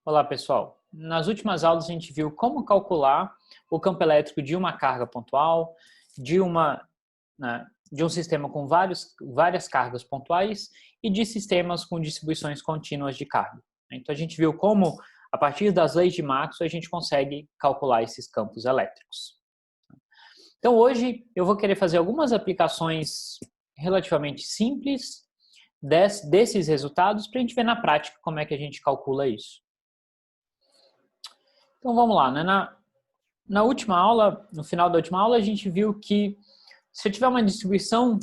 Olá, pessoal. Nas últimas aulas a gente viu como calcular o campo elétrico de uma carga pontual, de um sistema com várias cargas pontuais e de sistemas com distribuições contínuas de carga. Então a gente viu como, a partir das leis de Maxwell, a gente consegue calcular esses campos elétricos. Então hoje eu vou querer fazer algumas aplicações relativamente simples desses resultados para a gente ver na prática como é que a gente calcula isso. Então vamos lá, né? Na última aula, no final da última aula, a gente viu que se eu tiver uma distribuição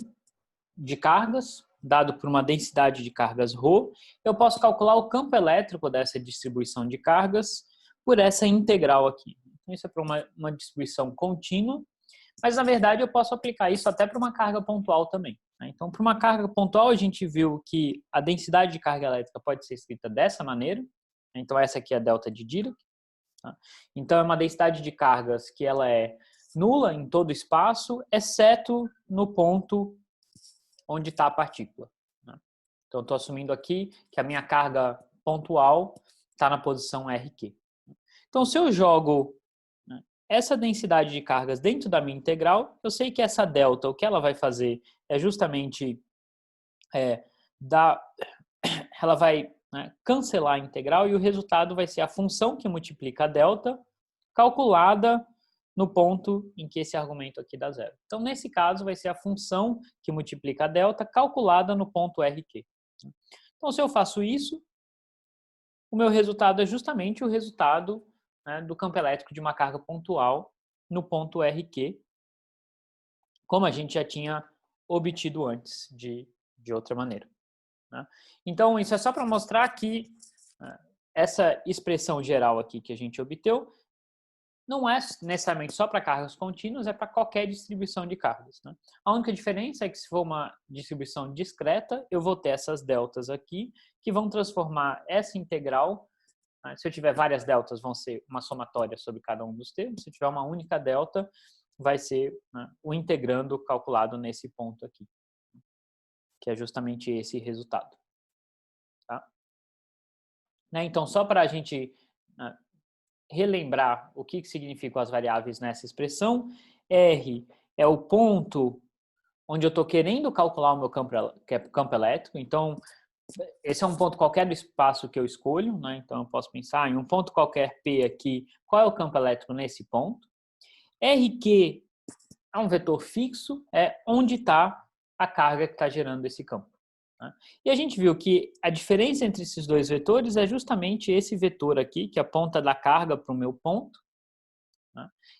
de cargas, dado por uma densidade de cargas ρ, eu posso calcular o campo elétrico dessa distribuição de cargas por essa integral aqui. Então isso é para uma distribuição contínua, mas na verdade eu posso aplicar isso até para uma carga pontual também. Então para uma carga pontual a gente viu que a densidade de carga elétrica pode ser escrita dessa maneira. Então essa aqui é a delta de Dirac. Então, é uma densidade de cargas que ela é nula em todo o espaço, exceto no ponto onde está a partícula. Então, estou assumindo aqui que a minha carga pontual está na posição RQ. Então, se eu jogo essa densidade de cargas dentro da minha integral, eu sei que essa delta, o que ela vai fazer é justamente ela vai cancelar a integral e o resultado vai ser a função que multiplica a delta calculada no ponto em que esse argumento aqui dá zero. Então, nesse caso, vai ser a função que multiplica a delta calculada no ponto RQ. Então, se eu faço isso, o meu resultado é justamente o resultado do campo elétrico de uma carga pontual no ponto RQ, como a gente já tinha obtido antes de outra maneira. Então, isso é só para mostrar que essa expressão geral aqui que a gente obteve não é necessariamente só para cargas contínuas, é para qualquer distribuição de cargas. A única diferença é que se for uma distribuição discreta, eu vou ter essas deltas aqui, que vão transformar essa integral, se eu tiver várias deltas, vão ser uma somatória sobre cada um dos termos, se eu tiver uma única delta, vai ser o integrando calculado nesse ponto aqui, que é justamente esse resultado. Tá? Então, só para a gente relembrar o que significam as variáveis nessa expressão, R é o ponto onde eu estou querendo calcular o meu campo elétrico. Então, esse é um ponto qualquer do espaço que eu escolho. Então, eu posso pensar em um ponto qualquer P aqui, qual é o campo elétrico nesse ponto. RQ é um vetor fixo, é onde está a carga que está gerando esse campo. E a gente viu que a diferença entre esses dois vetores é justamente esse vetor aqui, que aponta da carga para o meu ponto.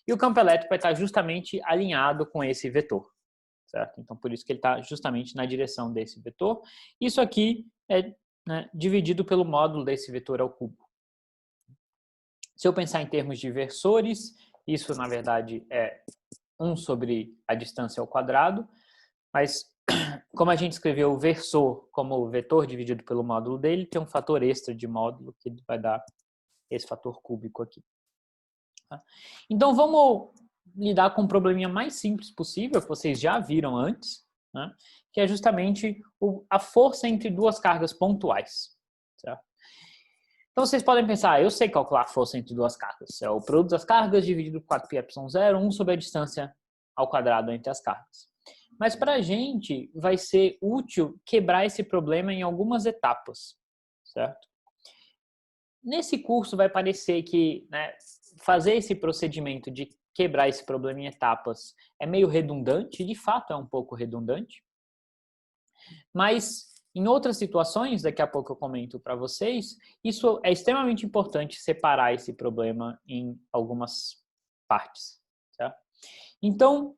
E o campo elétrico vai estar justamente alinhado com esse vetor. Certo? Então, por isso que ele está justamente na direção desse vetor. Isso aqui é dividido pelo módulo desse vetor ao cubo. Se eu pensar em termos de versores, isso, na verdade, é 1 sobre a distância ao quadrado, mas como a gente escreveu o versor como vetor dividido pelo módulo dele, tem um fator extra de módulo que vai dar esse fator cúbico aqui. Então, vamos lidar com um probleminha mais simples possível, que vocês já viram antes, que é justamente a força entre duas cargas pontuais. Certo? Então, vocês podem pensar, eu sei calcular a força entre duas cargas. É o produto das cargas dividido por 4πε0, 1 sobre a distância ao quadrado entre as cargas. Mas para a gente vai ser útil quebrar esse problema em algumas etapas, certo? Nesse curso vai parecer que fazer esse procedimento de quebrar esse problema em etapas é meio redundante, de fato é um pouco redundante, mas em outras situações, daqui a pouco eu comento para vocês, isso é extremamente importante separar esse problema em algumas partes, certo? Então,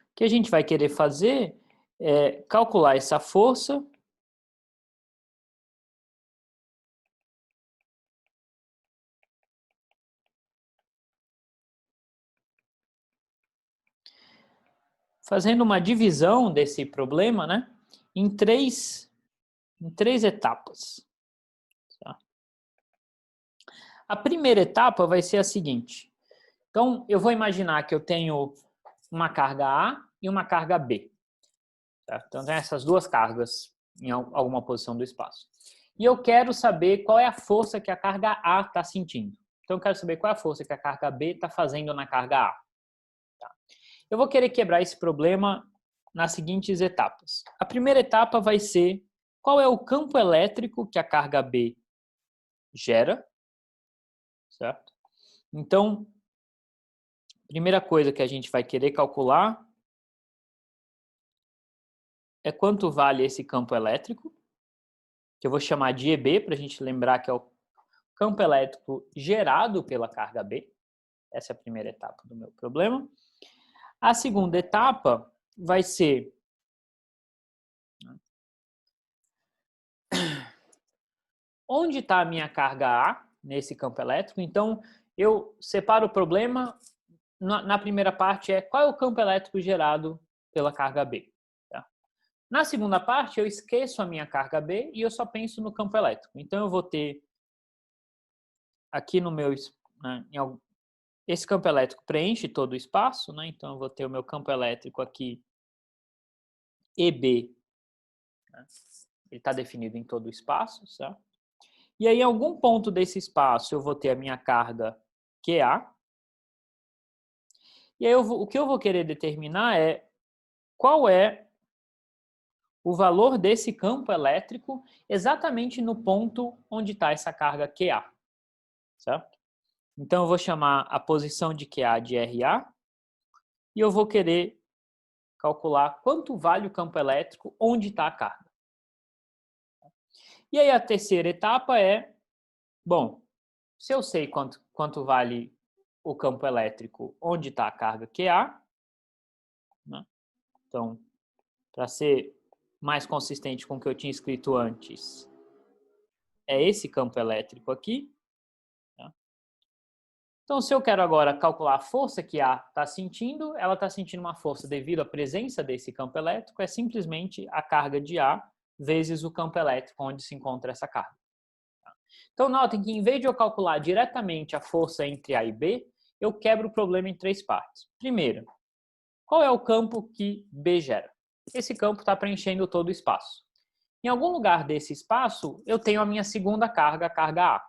o que a gente vai querer fazer é calcular essa força fazendo uma divisão desse problema em três etapas. Tá? A primeira etapa vai ser a seguinte. Então, eu vou imaginar que eu tenho uma carga A e uma carga B. Certo? Então, tem essas duas cargas em alguma posição do espaço. E eu quero saber qual é a força que a carga A está sentindo. Então, eu quero saber qual é a força que a carga B está fazendo na carga A. Tá? Eu vou querer quebrar esse problema nas seguintes etapas. A primeira etapa vai ser qual é o campo elétrico que a carga B gera, certo? Então, a primeira coisa que a gente vai querer calcular é quanto vale esse campo elétrico, que eu vou chamar de EB, para a gente lembrar que é o campo elétrico gerado pela carga B. Essa é a primeira etapa do meu problema. A segunda etapa vai ser onde está a minha carga A nesse campo elétrico. Então, eu separo o problema. Na primeira parte é qual é o campo elétrico gerado pela carga B. Tá? Na segunda parte, eu esqueço a minha carga B e eu só penso no campo elétrico. Então, eu vou ter aqui no meu... Né, esse campo elétrico preenche todo o espaço, né? Então eu vou ter o meu campo elétrico aqui, EB, né? Ele está definido em todo o espaço, certo? E aí, em algum ponto desse espaço, eu vou ter a minha carga QA. E aí, o que eu vou querer determinar é qual é o valor desse campo elétrico exatamente no ponto onde está essa carga QA, certo? Então, eu vou chamar a posição de QA de RA e eu vou querer calcular quanto vale o campo elétrico onde está a carga. E aí, a terceira etapa é, bom, se eu sei quanto vale o campo elétrico onde está a carga QA, né? Então, para ser mais consistente com o que eu tinha escrito antes, é esse campo elétrico aqui. Tá? Então, se eu quero agora calcular a força que A está sentindo, ela está sentindo uma força devido à presença desse campo elétrico, é simplesmente a carga de A vezes o campo elétrico onde se encontra essa carga. Tá? Então, notem que em vez de eu calcular diretamente a força entre A e B, eu quebro o problema em três partes. Primeiro, qual é o campo que B gera? Esse campo está preenchendo todo o espaço. Em algum lugar desse espaço, eu tenho a minha segunda carga, a carga A.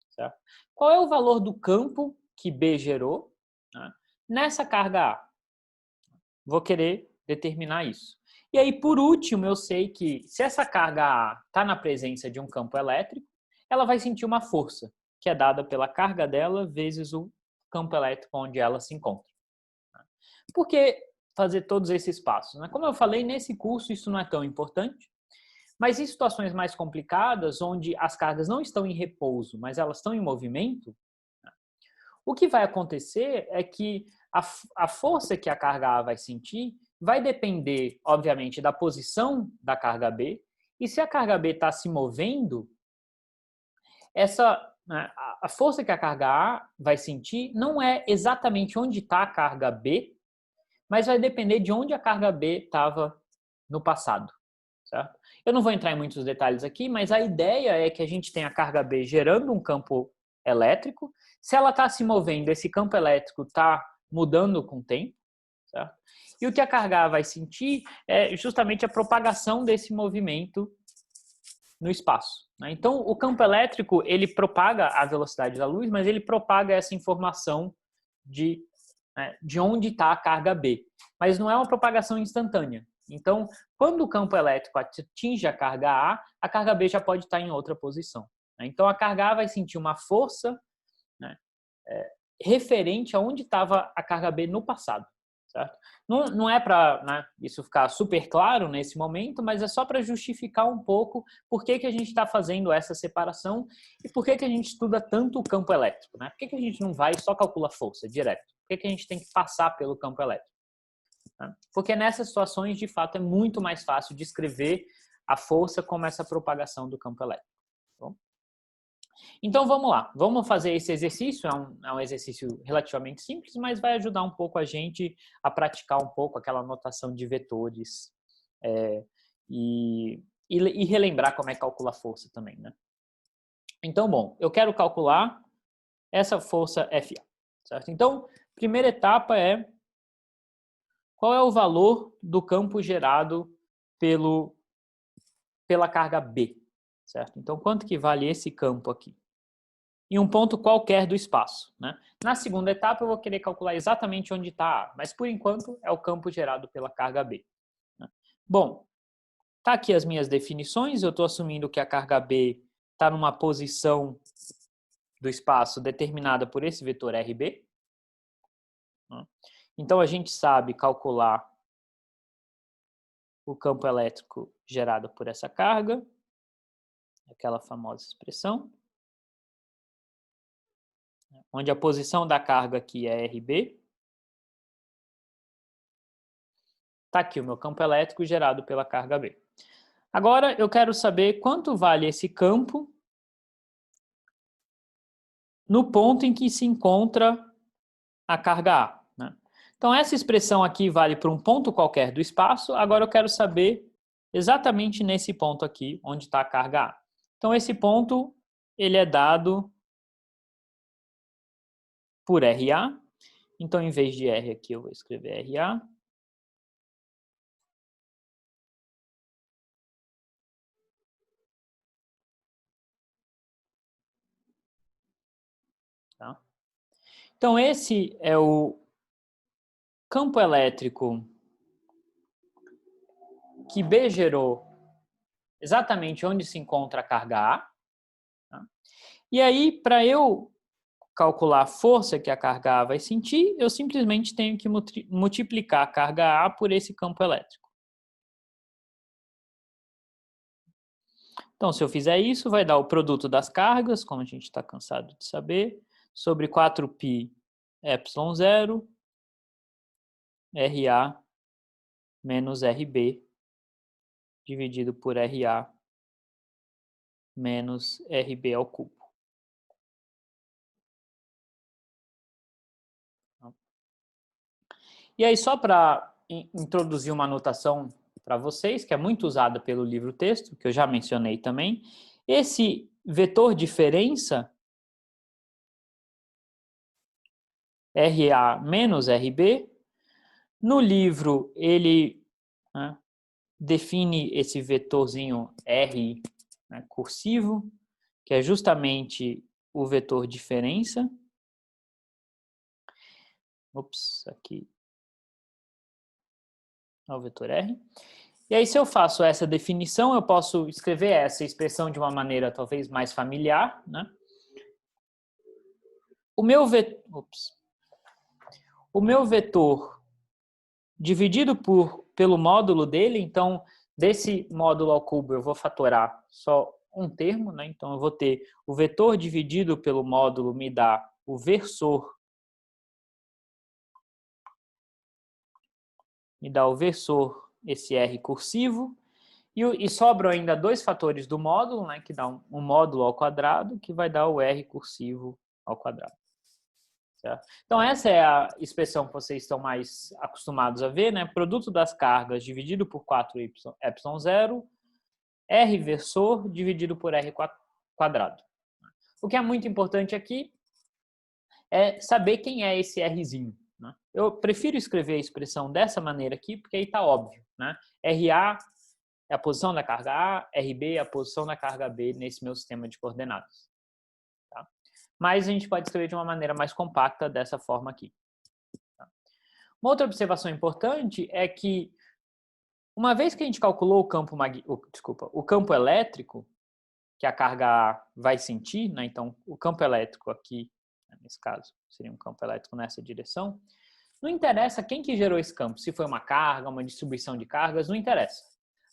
Certo? Qual é o valor do campo que B gerou, né, nessa carga A? Vou querer determinar isso. E aí, por último, eu sei que se essa carga A está na presença de um campo elétrico, ela vai sentir uma força, que é dada pela carga dela vezes o campo elétrico onde ela se encontra. Por que fazer todos esses passos? Como eu falei, nesse curso isso não é tão importante, mas em situações mais complicadas, onde as cargas não estão em repouso, mas elas estão em movimento, o que vai acontecer é que a força que a carga A vai sentir vai depender, obviamente, da posição da carga B, e se a carga B está se movendo, a força que a carga A vai sentir não é exatamente onde está a carga B, mas vai depender de onde a carga B estava no passado. Certo? Eu não vou entrar em muitos detalhes aqui, mas a ideia é que a gente tem a carga B gerando um campo elétrico. Se ela está se movendo, esse campo elétrico está mudando com o tempo. Certo? E o que a carga A vai sentir é justamente a propagação desse movimento no espaço. Então, o campo elétrico ele propaga a velocidade da luz, mas ele propaga essa informação de onde está a carga B. Mas não é uma propagação instantânea. Então, quando o campo elétrico atinge a carga B já pode estar em outra posição. Então, a carga A vai sentir uma força, né, referente a onde estava a carga B no passado. Certo? Não é para isso ficar super claro nesse momento, mas é só para justificar um pouco por que a gente está fazendo essa separação e por que a gente estuda tanto o campo elétrico. Por que a gente não vai e só calcula força direto? Por que a gente tem que passar pelo campo elétrico? Porque nessas situações, de fato, é muito mais fácil descrever a força como essa propagação do campo elétrico. Bom? Então, vamos lá. Vamos fazer esse exercício. É um exercício relativamente simples, mas vai ajudar um pouco a gente a praticar um pouco aquela notação de vetores e relembrar como é que calcula a força também. Né? Então, bom, eu quero calcular essa força FA. Certo? Então, primeira etapa é qual é o valor do campo gerado pelo pela carga B, certo? Então, quanto que vale esse campo aqui? Em um ponto qualquer do espaço, né? Na segunda etapa, eu vou querer calcular exatamente onde está A, mas por enquanto é o campo gerado pela carga B, né? Bom, tá aqui as minhas definições, eu estou assumindo que a carga B está numa posição do espaço determinada por esse vetor RB. Então, a gente sabe calcular o campo elétrico gerado por essa carga, aquela famosa expressão, onde a posição da carga aqui é RB. Está aqui o meu campo elétrico gerado pela carga B. Agora, eu quero saber quanto vale esse campo no ponto em que se encontra a carga A, né? Então, essa expressão aqui vale para um ponto qualquer do espaço. Agora, eu quero saber exatamente nesse ponto aqui, onde está a carga A. Então, esse ponto, ele é dado por RA. Então, em vez de R aqui, eu vou escrever RA. Tá? Então, esse é o campo elétrico que B gerou exatamente onde se encontra a carga A. Tá? E aí, para eu calcular a força que a carga A vai sentir, eu simplesmente tenho que multiplicar a carga A por esse campo elétrico. Então, se eu fizer isso, vai dar o produto das cargas, como a gente está cansado de saber, sobre 4π epsilon 0, RA menos RB, dividido por RA menos RB ao cubo. E aí, só para introduzir uma anotação para vocês, que é muito usada pelo livro-texto, que eu já mencionei também, esse vetor diferença, RA menos RB, no livro ele, né, define esse vetorzinho R, né, cursivo, que é justamente o vetor diferença. Ops, aqui é o vetor R. E aí, se eu faço essa definição, eu posso escrever essa expressão de uma maneira talvez mais familiar, né? O meu vetor dividido pelo módulo dele, então, desse módulo ao cubo eu vou fatorar só um termo, né? Então, eu vou ter o vetor dividido pelo módulo me dá o versor, esse R cursivo, e sobram ainda dois fatores do módulo, né, que dá um módulo ao quadrado, que vai dar o R cursivo ao quadrado. Certo? Então, essa é a expressão que vocês estão mais acostumados a ver, né? Produto das cargas dividido por 4 epsilon 0, R versor dividido por R quadrado. O que é muito importante aqui é saber quem é esse Rzinho, né? Eu prefiro escrever a expressão dessa maneira aqui, porque aí está óbvio, né? RA é a posição da carga A, RB é a posição da carga B nesse meu sistema de coordenadas. Tá? Mas a gente pode escrever de uma maneira mais compacta dessa forma aqui. Tá? Uma outra observação importante é que, uma vez que a gente calculou o campo elétrico, que a carga A vai sentir, né? Então o campo elétrico aqui, nesse caso, seria um campo elétrico nessa direção, não interessa quem que gerou esse campo, se foi uma carga, uma distribuição de cargas, não interessa.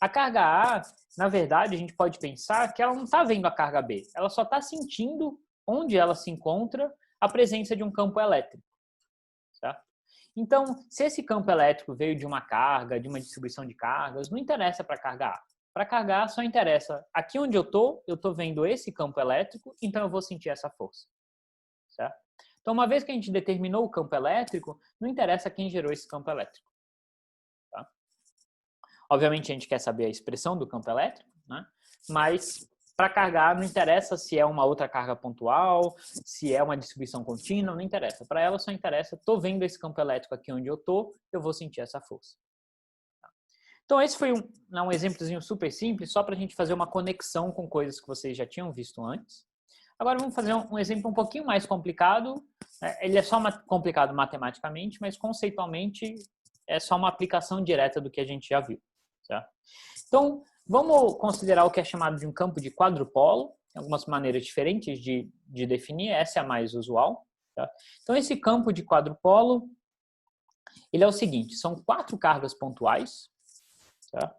A carga A, na verdade, a gente pode pensar que ela não está vendo a carga B, ela só está sentindo onde ela se encontra a presença de um campo elétrico. Certo? Então, se esse campo elétrico veio de uma carga, de uma distribuição de cargas, não interessa para a carga A. Para a carga A só interessa aqui onde eu estou vendo esse campo elétrico, então eu vou sentir essa força. Certo? Então, uma vez que a gente determinou o campo elétrico, não interessa quem gerou esse campo elétrico. Tá? Obviamente, a gente quer saber a expressão do campo elétrico, né? Mas para cargar não interessa se é uma outra carga pontual, se é uma distribuição contínua, não interessa. Para ela só interessa, estou vendo esse campo elétrico aqui onde eu vou sentir essa força. Tá? Então, esse foi um exemplozinho super simples, só para a gente fazer uma conexão com coisas que vocês já tinham visto antes. Agora, vamos fazer um exemplo um pouquinho mais complicado. Ele é só complicado matematicamente, mas conceitualmente é só uma aplicação direta do que a gente já viu. Certo? Então, vamos considerar o que é chamado de um campo de quadrupolo. Tem algumas maneiras diferentes de definir, essa é a mais usual. Tá? Então, esse campo de quadrupolo, ele é o seguinte, são 4 cargas pontuais, tá?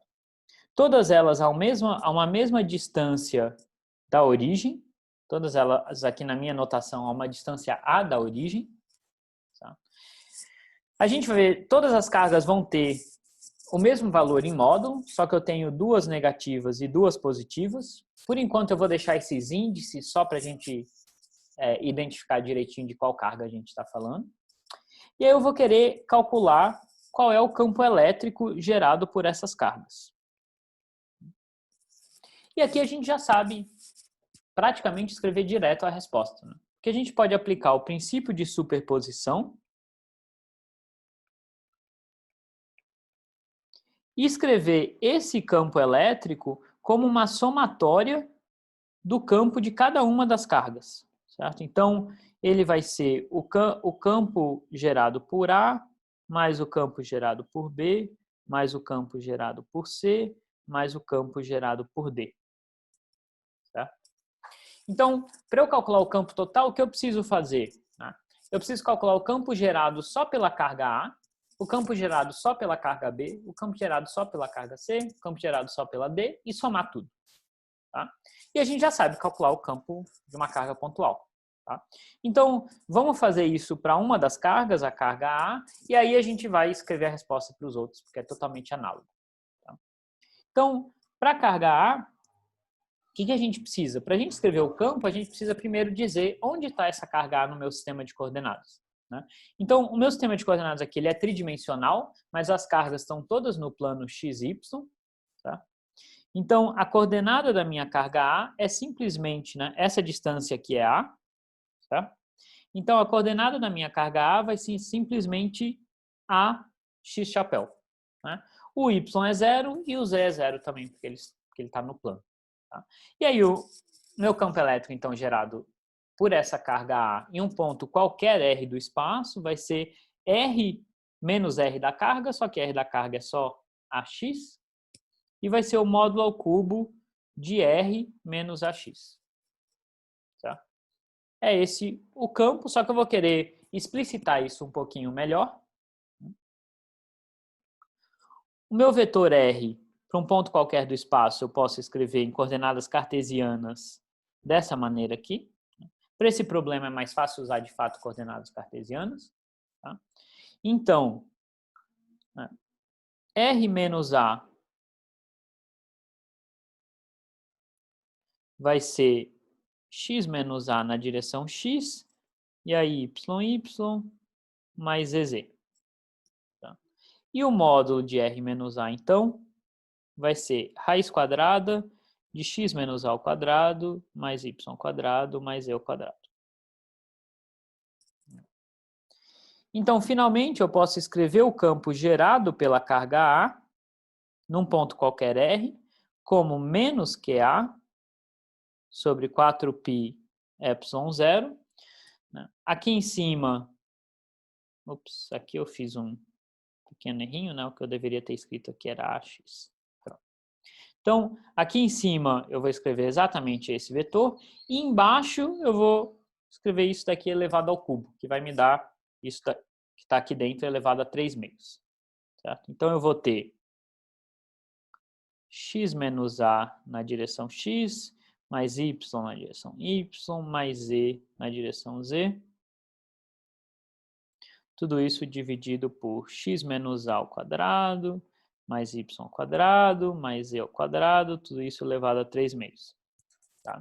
Todas elas a uma mesma distância da origem, todas elas aqui na minha notação a uma distância A da origem. Tá? A gente vai ver, todas as cargas vão ter o mesmo valor em módulo, só que eu tenho 2 negativas e 2 positivas. Por enquanto eu vou deixar esses índices só para a gente identificar direitinho de qual carga a gente está falando. E aí eu vou querer calcular qual é o campo elétrico gerado por essas cargas. E aqui a gente já sabe praticamente escrever direto a resposta, né? Porque a gente pode aplicar o princípio de superposição e escrever esse campo elétrico como uma somatória do campo de cada uma das cargas, certo? Então, ele vai ser o campo gerado por A, mais o campo gerado por B, mais o campo gerado por C, mais o campo gerado por D. Certo? Então, para eu calcular o campo total, o que eu preciso fazer? Eu preciso calcular o campo gerado só pela carga A, o campo gerado só pela carga B, o campo gerado só pela carga C, o campo gerado só pela D e somar tudo. Tá? E a gente já sabe calcular o campo de uma carga pontual. Tá? Então, vamos fazer isso para uma das cargas, a carga A, e aí a gente vai escrever a resposta para os outros, porque é totalmente análogo. Tá? Então, para a carga A, o que a gente precisa? Para a gente escrever o campo, a gente precisa primeiro dizer onde está essa carga A no meu sistema de coordenadas. Né? Então, o meu sistema de coordenadas aqui ele é tridimensional, mas as cargas estão todas no plano XY. Tá? Então, a coordenada da minha carga A é simplesmente, né, essa distância aqui é A. Tá? Então, a coordenada da minha carga A vai ser simplesmente A x chapéu. Né? O Y é 0 e o Z é 0 também, porque ele está no plano. Tá? E aí, o meu campo elétrico, então, gerado por essa carga A em um ponto qualquer R do espaço, vai ser R menos R da carga, só que R da carga é só AX, e vai ser o módulo ao cubo de R menos AX. Tá? É esse o campo, só que eu vou querer explicitar isso um pouquinho melhor. O meu vetor R, para um ponto qualquer do espaço, eu posso escrever em coordenadas cartesianas dessa maneira aqui. Para esse problema é mais fácil usar, de fato, coordenadas cartesianas. Tá? Então, R menos A vai ser x menos A na direção x, e aí y mais zz. Tá? E o módulo de R menos A, então, vai ser raiz quadrada de x menos A ao quadrado, mais y quadrado, mais e ao quadrado. Então, finalmente, eu posso escrever o campo gerado pela carga A, num ponto qualquer R, como menos QA sobre 4π epsilon 0. Aqui em cima, aqui eu fiz um pequeno errinho, né? O que eu deveria ter escrito aqui era AX. Então, aqui em cima eu vou escrever exatamente esse vetor, e embaixo eu vou escrever isso daqui elevado ao cubo, que vai me dar isso que está aqui dentro elevado a 3 meios. Certo? Então, eu vou ter x menos A na direção x, mais y na direção y, mais z na direção z. Tudo isso dividido por x menos A ao quadrado, mais y ao quadrado, mais z ao quadrado, tudo isso elevado a 3 meios. Tá?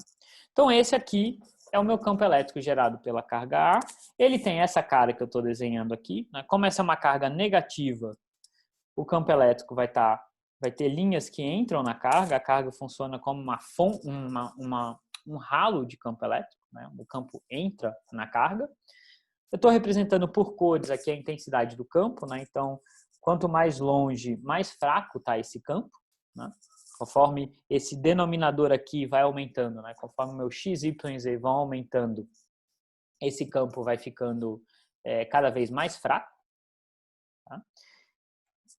Então, esse aqui é o meu campo elétrico gerado pela carga A. Ele tem essa cara que eu estou desenhando aqui. Né? Como essa é uma carga negativa, o campo elétrico vai ter linhas que entram na carga. A carga funciona como um ralo de campo elétrico. Né? O campo entra na carga. Eu estou representando por cores aqui a intensidade do campo. Né? Então, quanto mais longe, mais fraco está esse campo, né? Conforme esse denominador aqui vai aumentando, né? Conforme o meu x, y e z vão aumentando, esse campo vai ficando cada vez mais fraco. Tá?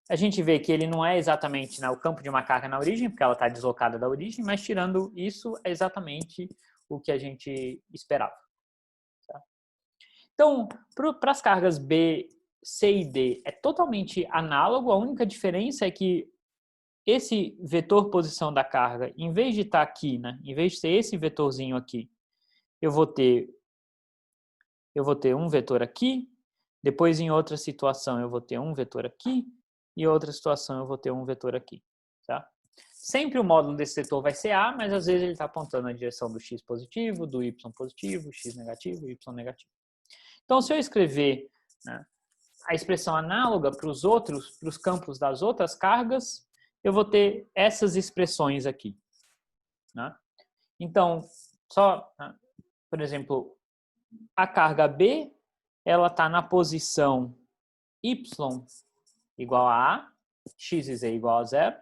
A gente vê que ele não é exatamente, né, o campo de uma carga na origem, porque ela está deslocada da origem, mas tirando isso, é exatamente o que a gente esperava. Tá? Então, para as cargas B, C e D é totalmente análogo, a única diferença é que esse vetor posição da carga, em vez de estar aqui, né, em vez de ser esse vetorzinho aqui, eu vou ter um vetor aqui, depois em outra situação eu vou ter um vetor aqui, e outra situação eu vou ter um vetor aqui. Tá? Sempre o módulo desse setor vai ser A, mas às vezes ele está apontando na direção do x positivo, do y positivo, x negativo, y negativo. Então, se eu escrever, né, a expressão análoga para os campos das outras cargas, eu vou ter essas expressões aqui. Né? Então, né, por exemplo, a carga B, ela está na posição y igual a A, x e z igual a 0.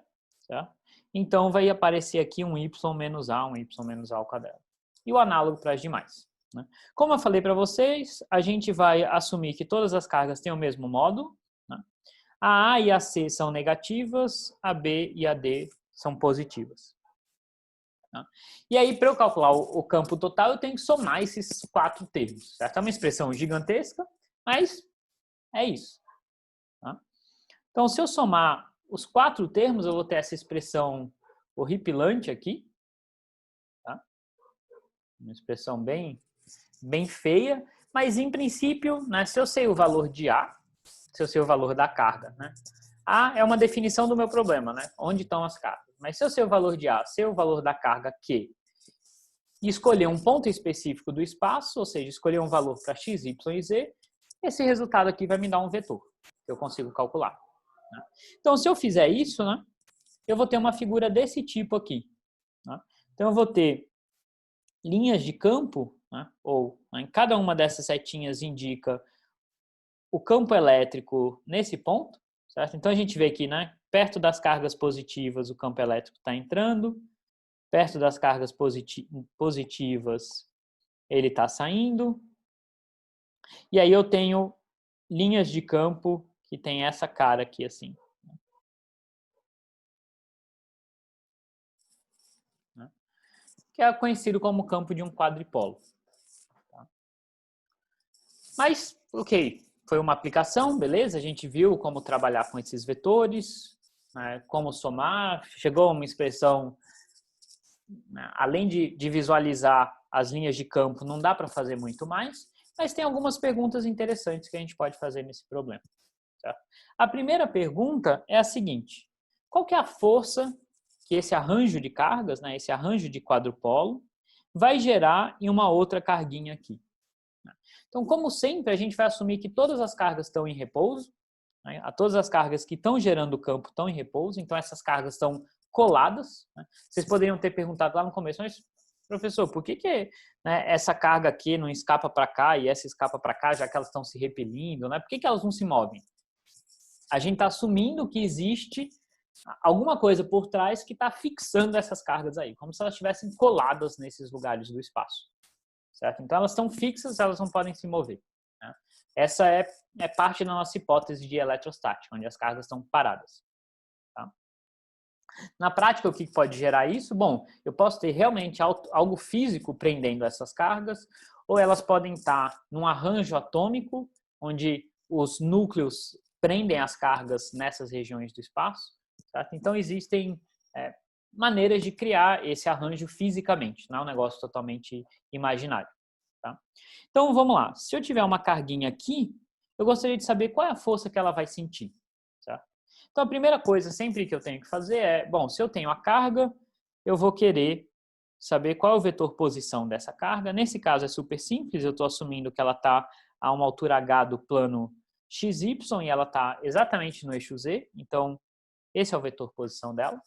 Tá? Então, vai aparecer aqui um y menos A, um y menos A ao quadrado. E o análogo para as demais. Né? Como eu falei para vocês, a gente vai assumir que todas as cargas têm o mesmo módulo. Né? A e a C são negativas, a B e a D são positivas. Tá? E aí, para eu calcular o campo total, eu tenho que somar esses 4 termos. Certo? É uma expressão gigantesca, mas é isso. Tá? Então, se eu somar os 4 termos, eu vou ter essa expressão horripilante aqui. Tá? Uma expressão bem feia, mas em princípio, né, se eu sei o valor de A, se eu sei o valor da carga, né? A é uma definição do meu problema, né? Onde estão as cargas? Mas se eu sei o valor de A, sei o valor da carga Q, e escolher um ponto específico do espaço, ou seja, escolher um valor para x, y e z, esse resultado aqui vai me dar um vetor, que eu consigo calcular. Né? Então, se eu fizer isso, né, eu vou ter uma figura desse tipo aqui. Né? Então, eu vou ter linhas de campo, né, ou em cada uma dessas setinhas indica o campo elétrico nesse ponto. Certo? Então, a gente vê aqui, né, perto das cargas positivas, o campo elétrico está entrando, perto das cargas positivas, ele está saindo. E aí eu tenho linhas de campo que tem essa cara aqui, assim. Que é conhecido como campo de um quadripolo. Mas, ok, foi uma aplicação, beleza? A gente viu como trabalhar com esses vetores, né, como somar, chegou a uma expressão, né, além de visualizar as linhas de campo, não dá para fazer muito mais, mas tem algumas perguntas interessantes que a gente pode fazer nesse problema. Tá? A primeira pergunta é a seguinte: qual que é a força que esse arranjo de cargas, né, esse arranjo de quadrupolo, vai gerar em uma outra carguinha aqui? Então, como sempre, a gente vai assumir que todas as cargas estão em repouso, né? Todas as cargas que estão gerando o campo estão em repouso, então essas cargas estão coladas. Né? Vocês poderiam ter perguntado lá no começo, mas, professor, por que, né, essa carga aqui não escapa para cá e essa escapa para cá, já que elas estão se repelindo? Né? Por que elas não se movem? A gente está assumindo que existe alguma coisa por trás que está fixando essas cargas aí, como se elas estivessem coladas nesses lugares do espaço. Certo? Então, elas estão fixas, elas não podem se mover. Né? Essa é parte da nossa hipótese de eletrostática, onde as cargas estão paradas. Tá? Na prática, o que pode gerar isso? Bom, eu posso ter realmente algo físico prendendo essas cargas, ou elas podem estar num arranjo atômico, onde os núcleos prendem as cargas nessas regiões do espaço. Certo? Então, existem maneiras de criar esse arranjo fisicamente, não é um negócio totalmente imaginário. Tá? Então, vamos lá. Se eu tiver uma carguinha aqui, eu gostaria de saber qual é a força que ela vai sentir. Tá? Então, a primeira coisa sempre que eu tenho que fazer é, bom, se eu tenho a carga, eu vou querer saber qual é o vetor posição dessa carga. Nesse caso é super simples, eu estou assumindo que ela está a uma altura h do plano XY e ela está exatamente no eixo Z, então esse é o vetor posição dela.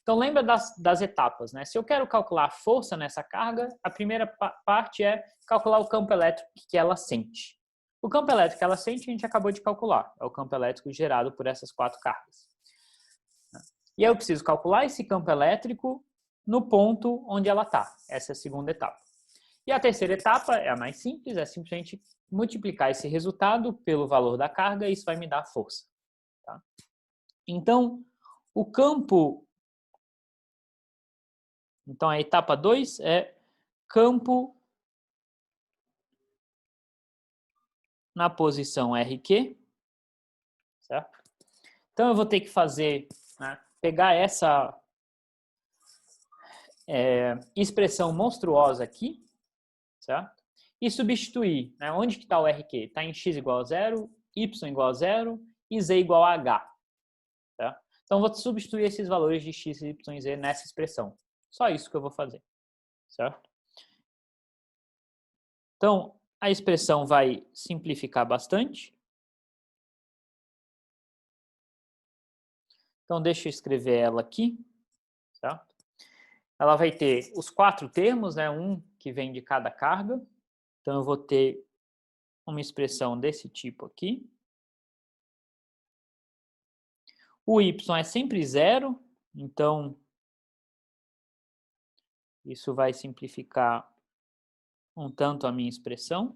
Então, lembra das etapas, né? Se eu quero calcular a força nessa carga, a primeira parte é calcular o campo elétrico que ela sente. O campo elétrico que ela sente, a gente acabou de calcular. É o campo elétrico gerado por essas 4 cargas. E aí eu preciso calcular esse campo elétrico no ponto onde ela está. Essa é a segunda etapa. E a terceira etapa é a mais simples, é simplesmente multiplicar esse resultado pelo valor da carga e isso vai me dar força. Tá? Então, o campo... Então, a etapa 2 é campo na posição RQ, certo? Então, eu vou ter que fazer, né, pegar essa expressão monstruosa aqui, certo? E substituir, né, onde que está o RQ? Está em x igual a 0, y igual a 0 e z igual a h. Tá? Então, eu vou substituir esses valores de x, y e z nessa expressão. Só isso que eu vou fazer, certo? Então, a expressão vai simplificar bastante. Então, deixa eu escrever ela aqui, certo? Ela vai ter os 4 termos, né? Um que vem de cada carga. Então, eu vou ter uma expressão desse tipo aqui. O y é sempre 0, então isso vai simplificar um tanto a minha expressão.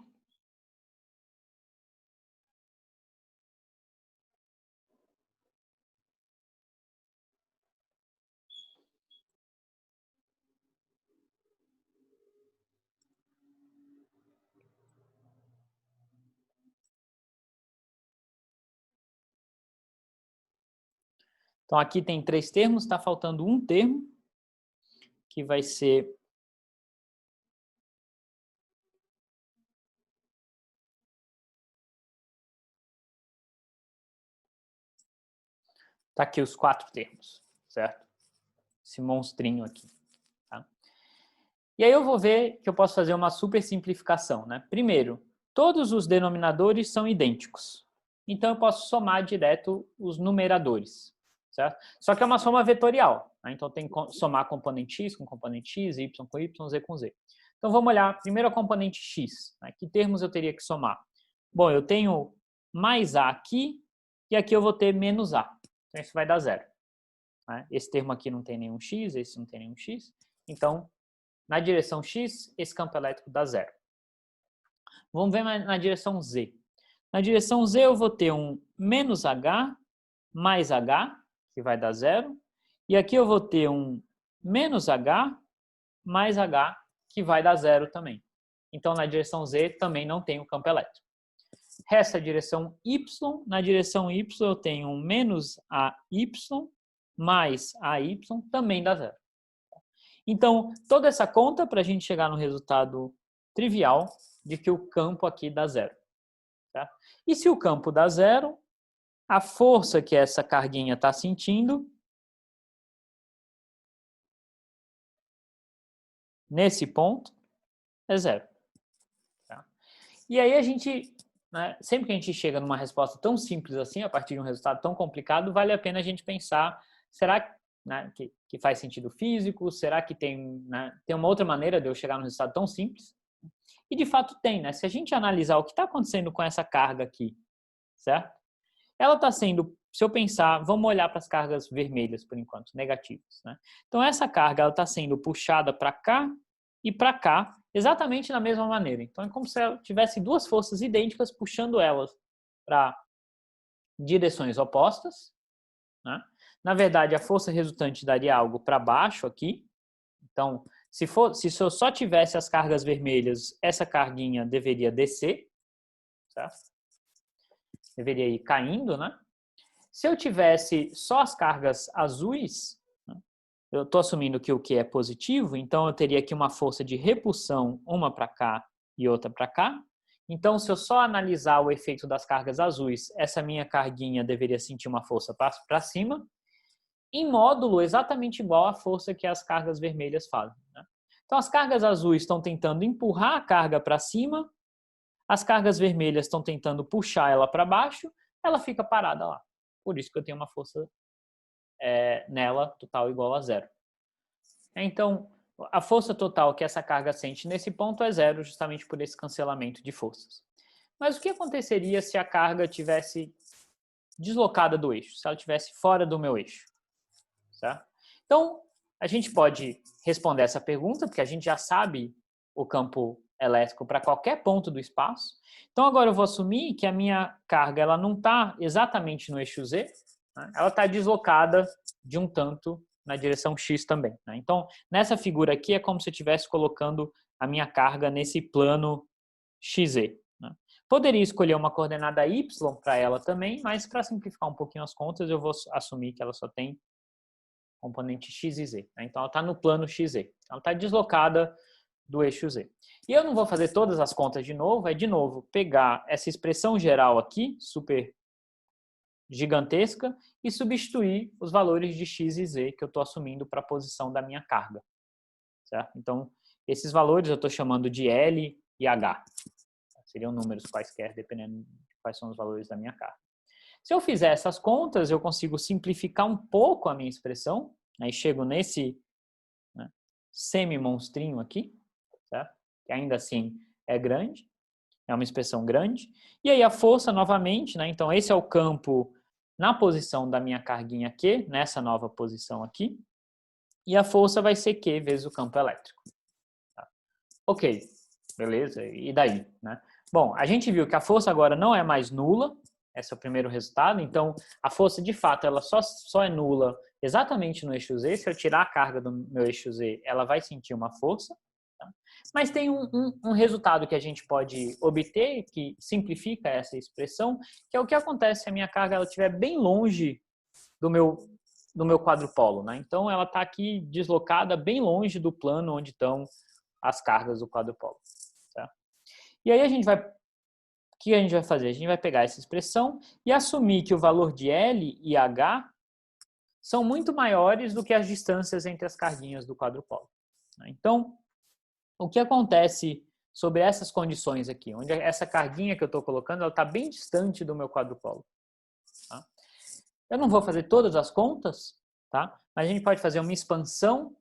Então, aqui tem 3 termos, está faltando um termo, que vai ser tá aqui os 4 termos, certo? Esse monstrinho aqui. Tá? E aí eu vou ver que eu posso fazer uma super simplificação, né? Primeiro, todos os denominadores são idênticos. Então, eu posso somar direto os numeradores, certo? Só que é uma soma vetorial, né? Então, tem que somar componente x com componente x, y com y, z com z. Então, vamos olhar primeiro a componente x. Né? Que termos eu teria que somar? Bom, eu tenho mais a aqui e aqui eu vou ter menos a. Então, isso vai dar 0. Né? Esse termo aqui não tem nenhum x, esse não tem nenhum x. Então, na direção x, esse campo elétrico dá 0. Vamos ver na direção z. Na direção z eu vou ter um menos h mais h, que vai dar 0. E aqui eu vou ter um menos h mais h, que vai dar 0 também. Então, na direção z também não tem o campo elétrico. Resta a direção y. Na direção y eu tenho um menos AY mais AY, também dá 0. Então, toda essa conta para a gente chegar no resultado trivial de que o campo aqui dá 0. Tá? E se o campo dá 0, a força que essa carguinha está sentindo nesse ponto é 0. Tá? E aí a gente, né, sempre que a gente chega numa resposta tão simples assim, a partir de um resultado tão complicado, vale a pena a gente pensar, será né, que faz sentido físico? Será que tem, né, tem uma outra maneira de eu chegar num resultado tão simples? E de fato tem, né? Se a gente analisar o que está acontecendo com essa carga aqui, certo? Ela está sendo, se eu pensar, vamos olhar para as cargas vermelhas por enquanto, negativas, né? Então essa carga ela está sendo puxada para cá e para cá, exatamente da mesma maneira. Então é como se eu tivesse 2 forças idênticas puxando elas para direções opostas, né? Na verdade, a força resultante daria algo para baixo aqui. Então, se eu só tivesse as cargas vermelhas, essa carguinha deveria descer, certo? Deveria ir caindo, né? Se eu tivesse só as cargas azuis, né? Eu estou assumindo que o Q é positivo, então eu teria aqui uma força de repulsão, uma para cá e outra para cá. Então, se eu só analisar o efeito das cargas azuis, essa minha carguinha deveria sentir uma força para cima, em módulo exatamente igual à força que as cargas vermelhas fazem. Né? Então, as cargas azuis estão tentando empurrar a carga para cima, as cargas vermelhas estão tentando puxar ela para baixo, ela fica parada lá. Por isso que eu tenho uma força nela total igual a 0. Então, a força total que essa carga sente nesse ponto é 0, justamente por esse cancelamento de forças. Mas o que aconteceria se a carga tivesse deslocada do eixo, se ela estivesse fora do meu eixo? Certo? Então, a gente pode responder essa pergunta, porque a gente já sabe o campo elétrico para qualquer ponto do espaço. Então, agora eu vou assumir que a minha carga ela não está exatamente no eixo Z, né? Ela está deslocada de um tanto na direção X também, né? Então, nessa figura aqui é como se eu estivesse colocando a minha carga nesse plano XZ, né? Poderia escolher uma coordenada Y para ela também, mas para simplificar um pouquinho as contas, eu vou assumir que ela só tem componente X e Z, né? Então, ela está no plano XZ. Ela está deslocada do eixo Z. E eu não vou fazer todas as contas de novo, de novo, pegar essa expressão geral aqui, super gigantesca, e substituir os valores de X e Z que eu estou assumindo para a posição da minha carga. Certo? Então, esses valores eu estou chamando de L e H. Seriam números quaisquer, dependendo de quais são os valores da minha carga. Se eu fizer essas contas, eu consigo simplificar um pouco a minha expressão, aí chego nesse, né, semi-monstrinho aqui, certo? Que ainda assim é grande, é uma expressão grande. E aí a força, novamente, né? Então esse é o campo na posição da minha carguinha Q, nessa nova posição aqui. E a força vai ser Q vezes o campo elétrico. Tá? Ok, beleza, e daí, né? Bom, a gente viu que a força agora não é mais nula, esse é o primeiro resultado, então a força de fato ela só é nula exatamente no eixo Z. Se eu tirar a carga do meu eixo Z, ela vai sentir uma força. Tá? Mas tem um resultado que a gente pode obter, que simplifica essa expressão, que é o que acontece se a minha carga estiver bem longe do meu quadrupolo, né? Então ela está aqui deslocada bem longe do plano onde estão as cargas do quadrupolo. Tá? E aí o que a gente vai fazer? A gente vai pegar essa expressão e assumir que o valor de L e H são muito maiores do que as distâncias entre as carguinhas do quadrupolo. Então, o que acontece sobre essas condições aqui? Onde essa carguinha que eu estou colocando, ela está bem distante do meu quadrupolo. Tá? Eu não vou fazer todas as contas, tá? Mas a gente pode fazer uma expansão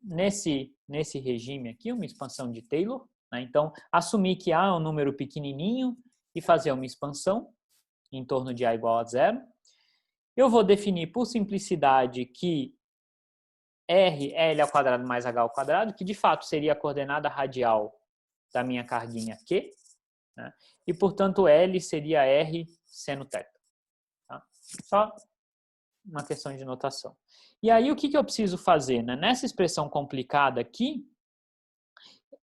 nesse regime aqui, uma expansão de Taylor. Né? Então, assumir que A é um número pequenininho e fazer uma expansão em torno de A igual a zero. Eu vou definir, por simplicidade, que R é L ao quadrado mais H ao quadrado, que de fato seria a coordenada radial da minha carguinha Q. Né? E, portanto, L seria R seno θ. Tá? Só uma questão de notação. E aí, o que eu preciso fazer? Né? Nessa expressão complicada aqui,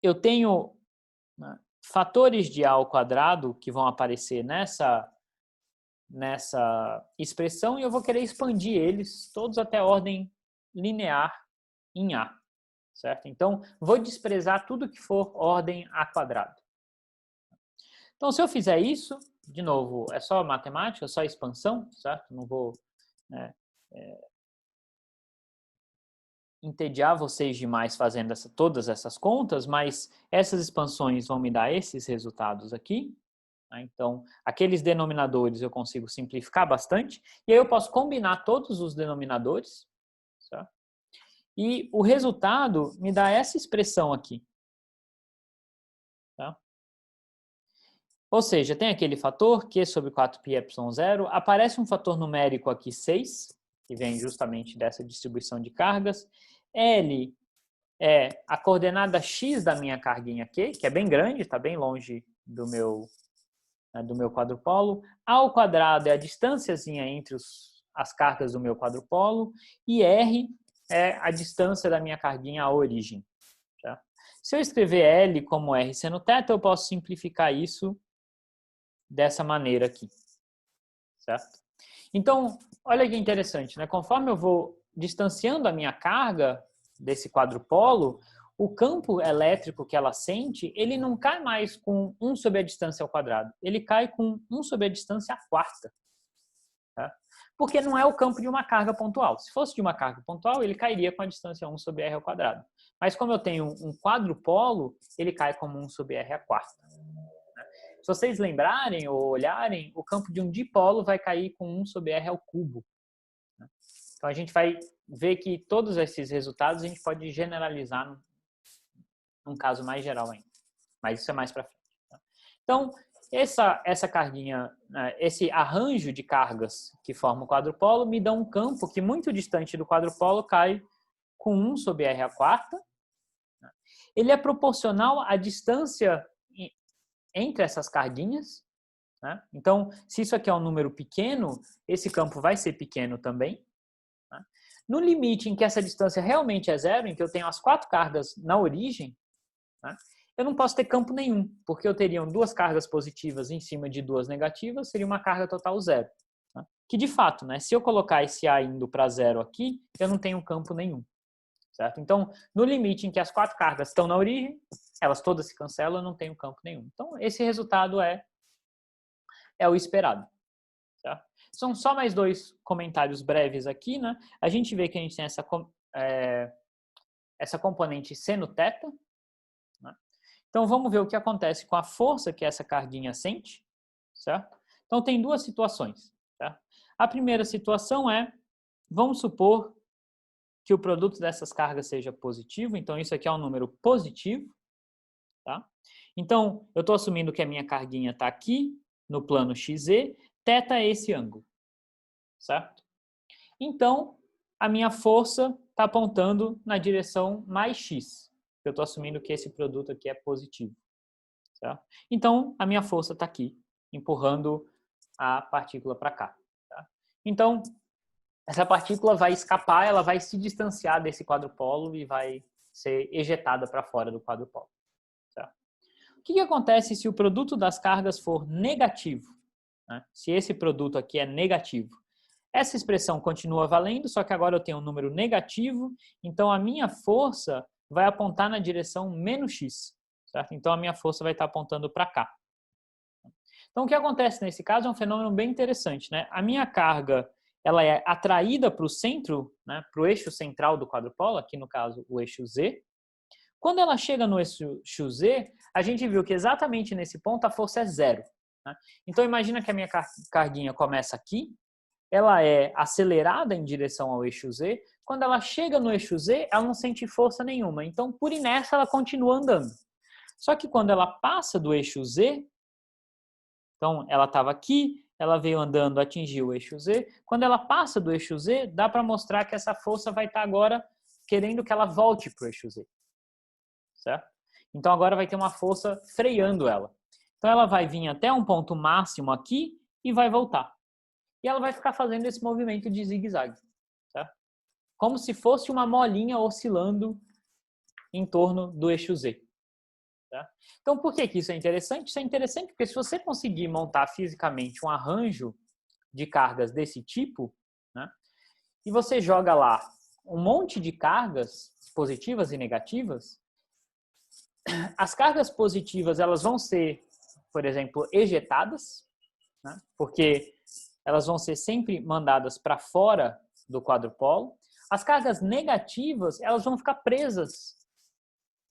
eu tenho, né, fatores de A ao quadrado que vão aparecer nessa expressão e eu vou querer expandir eles todos até a ordem linear em A. Certo? Então, vou desprezar tudo que for ordem A quadrado. Então, se eu fizer isso, de novo, é só matemática, só expansão, certo? Não vou, né, entediar vocês demais fazendo todas essas contas, mas essas expansões vão me dar esses resultados aqui. Tá? Então, aqueles denominadores eu consigo simplificar bastante, e aí eu posso combinar todos os denominadores, certo? E o resultado me dá essa expressão aqui. Tá? Ou seja, tem aquele fator Q sobre 4πε0, aparece um fator numérico aqui 6, que vem justamente dessa distribuição de cargas. L é a coordenada X da minha carguinha Q, que é bem grande, está bem longe do meu quadrupolo. A ao quadrado é a distânciazinha entre as cargas do meu quadrupolo. E R é a distância da minha carguinha à origem. Tá? Se eu escrever L como R seno θ, eu posso simplificar isso dessa maneira aqui. Certo? Então, olha que interessante, né? Conforme eu vou distanciando a minha carga desse quadrupolo, o campo elétrico que ela sente, ele não cai mais com 1 sobre a distância ao quadrado. Ele cai com 1 sobre a distância à quarta. Tá? Porque não é o campo de uma carga pontual. Se fosse de uma carga pontual, ele cairia com a distância 1 sobre r ao quadrado. Mas como eu tenho um quadrupolo, ele cai como 1 sobre r à quarta. Se vocês lembrarem ou olharem, o campo de um dipolo vai cair com 1 sobre r ao cubo. Então, a gente vai ver que todos esses resultados a gente pode generalizar num caso mais geral ainda. Mas isso é mais para frente. Então, essa carguinha, esse arranjo de cargas que forma o quadrupolo me dá um campo que muito distante do quadrupolo cai com 1 sobre r à quarta. Ele é proporcional à distância entre essas carguinhas. Então, se isso aqui é um número pequeno, esse campo vai ser pequeno também. No limite em que essa distância realmente é zero, em que eu tenho as 4 cargas na origem, eu não posso ter campo nenhum, porque eu teria 2 cargas positivas em cima de 2 negativas, seria uma carga total zero. Que de fato, se eu colocar esse A indo para zero aqui, eu não tenho campo nenhum. Certo? Então, no limite em que as 4 cargas estão na origem, elas todas se cancelam, eu não tenho campo nenhum. Então, esse resultado é o esperado. Certo? São só mais 2 comentários breves aqui. A gente vê que a gente tem essa componente seno θ. Então, vamos ver o que acontece com a força que essa carguinha sente. Certo? Então, tem 2 situações. Certo? A primeira situação é, vamos supor que o produto dessas cargas seja positivo. Então, isso aqui é um número positivo. Tá? Então, eu estou assumindo que a minha carguinha está aqui, no plano XZ, θ é esse ângulo. Certo? Então, a minha força está apontando na direção mais X. Eu estou assumindo que esse produto aqui é positivo. Certo? Então, a minha força está aqui, empurrando a partícula para cá. Tá? Então, essa partícula vai escapar, ela vai se distanciar desse quadrupolo e vai ser ejetada para fora do quadrupolo. Certo? O que acontece se o produto das cargas for negativo? Se esse produto aqui é negativo. Essa expressão continua valendo, só que agora eu tenho um número negativo, então a minha força vai apontar na direção menos x. Certo? Então a minha força vai estar apontando para cá. Então o que acontece nesse caso é um fenômeno bem interessante. A minha carga ela é atraída para o centro, para o eixo central do quadrupolo, aqui no caso o eixo Z. Quando ela chega no eixo Z, a gente viu que exatamente nesse ponto a força é zero. Então imagina que a minha carguinha começa aqui, ela é acelerada em direção ao eixo Z. Quando ela chega no eixo Z, ela não sente força nenhuma. Então, por inércia, ela continua andando. Só que quando ela passa do eixo Z, então ela estava aqui, ela veio andando, atingiu o eixo Z. Quando ela passa do eixo Z, dá para mostrar que essa força vai estar agora querendo que ela volte para o eixo Z. Certo? Então agora vai ter uma força freando ela. Então ela vai vir até um ponto máximo aqui e vai voltar. E ela vai ficar fazendo esse movimento de zigue-zague. Certo? Como se fosse uma molinha oscilando em torno do eixo Z. Tá? Então, por que isso é interessante? Isso é interessante porque se você conseguir montar fisicamente um arranjo de cargas desse tipo, e você joga lá um monte de cargas positivas e negativas, as cargas positivas elas vão ser, por exemplo, ejetadas, porque elas vão ser sempre mandadas para fora do quadrupolo. As cargas negativas elas vão ficar presas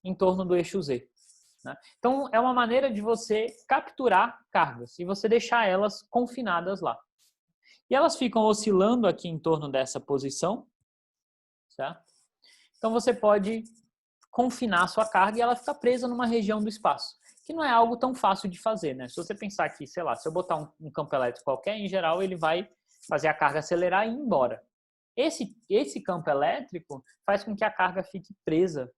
em torno do eixo Z. Então, é uma maneira de você capturar cargas e você deixar elas confinadas lá. E elas ficam oscilando aqui em torno dessa posição. Certo? Então, você pode confinar a sua carga e ela fica presa numa região do espaço, que não é algo tão fácil de fazer. Se você pensar aqui, sei lá, se eu botar um campo elétrico qualquer, em geral, ele vai fazer a carga acelerar e ir embora. Esse campo elétrico faz com que a carga fique presa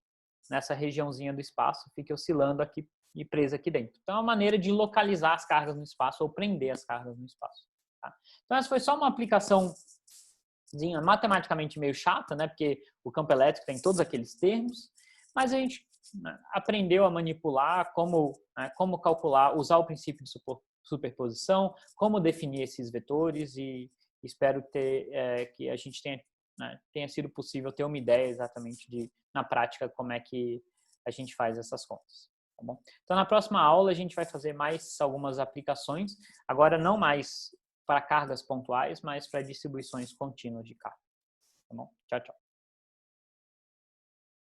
nessa regiãozinha do espaço, fique oscilando aqui e presa aqui dentro. Então, é uma maneira de localizar as cargas no espaço ou prender as cargas no espaço. Tá? Então, essa foi só uma aplicação matematicamente meio chata, porque o campo elétrico tem todos aqueles termos, mas a gente aprendeu a manipular como calcular, usar o princípio de superposição, como definir esses vetores e espero que a gente tenha sido possível ter uma ideia exatamente na prática, como é que a gente faz essas contas. Tá bom? Então, na próxima aula, a gente vai fazer mais algumas aplicações, agora não mais para cargas pontuais, mas para distribuições contínuas de carga. Tá bom? Tchau, tchau.